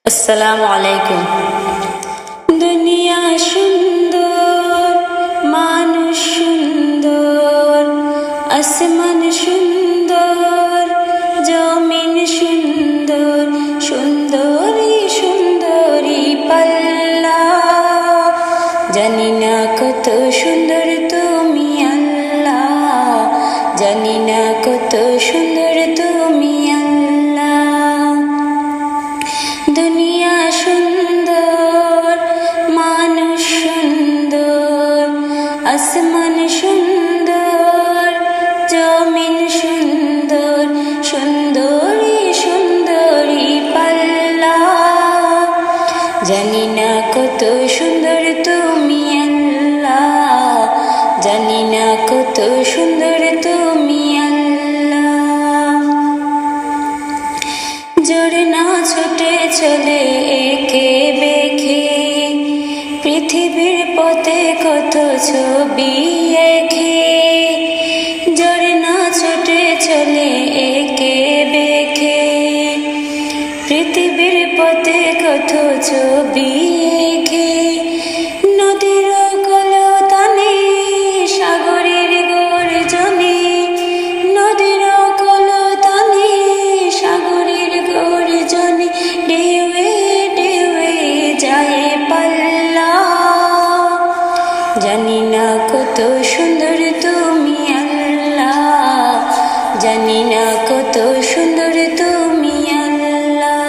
আসসালামু আলাইকুম। দুনিয়া সুন্দর, মানুষ সুন্দর, আসমান সুন্দর, জমিন সুন্দর, সুন্দরী সুন্দরী পাল্লা। জানি না কত সুন্দর তুমি আল্লাহ, জানি না কত সুন্দর তুমি আল্লাহ। দুনিয়া সুন্দর, মানুষ সুন্দর, আসমান সুন্দর, জমিন সুন্দর, সুন্দরী সুন্দরী পাল্লা। জানি না কত সুন্দর তুমি আল্লাহ, জানি না কত সুন্দর তুমি আল্লাহ। জোরে না ছুটে চলে একে বেঁকে, পৃথিবীর পথে কত ছবি এঁকে। জোরে না ছুটে চলে একে বেঁকে, পৃথিবীর পথে কত ছবি এঁকে। নদীর কলতানে, সাগরের গর্জনে, নদীর কলতানে, সাগরের গর্জনে, ঢেউয়ে ঢেউয়ে যায় পাল্লা। জানি না কত সুন্দর তুমি আল্লাহ, জানি না কত সুন্দর তুমি আল্লাহ।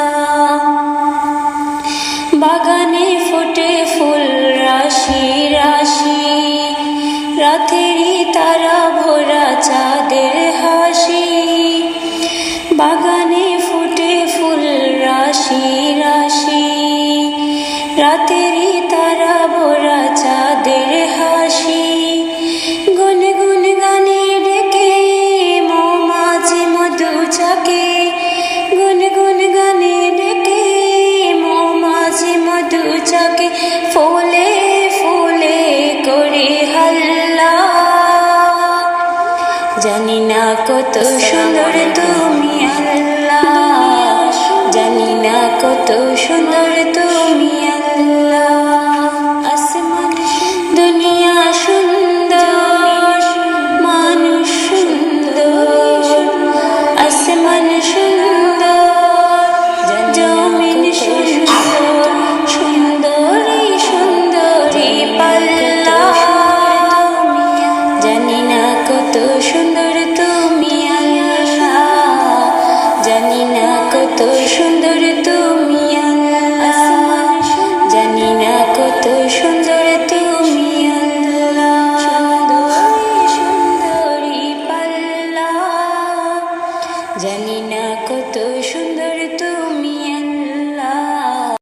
বাগানে ফোটে ফুল রাশি রাশি, রাতেরই তারা ভরা চাঁদের হাসি। বাগানে ফুটে ফুল রাশি রাশি, রাতেরই তারা ভরা চাঁদের হাসি। গুন গুন গানে ডেকে মৌমাছি মধু চাকে, গুন গুন গানে ডেকে মৌমাছি মধু চাকে। ফুলে ফুলে করে হাল্লা। জানি না কত সুন্দর তুমি আল্লাহ, জানি না কত সুন্দর তুমি আল্লাহ। আসমান দুনিয়া সুন্দর, মানুষ সুন্দর, আসমান সুন্দর, জমিন সুন্দর, সুন্দরী সুন্দরী পাল্লা। জানি না কত সুন্দর তুমি আল্লাহ, জানি না কত সুন্দর তুমি আল্লাহ, জানি না কত সুন্দর তুমি আল্লাহ। সুন্দরী পাল্লা, জানি না কত সুন্দর তুমি আল্লাহ।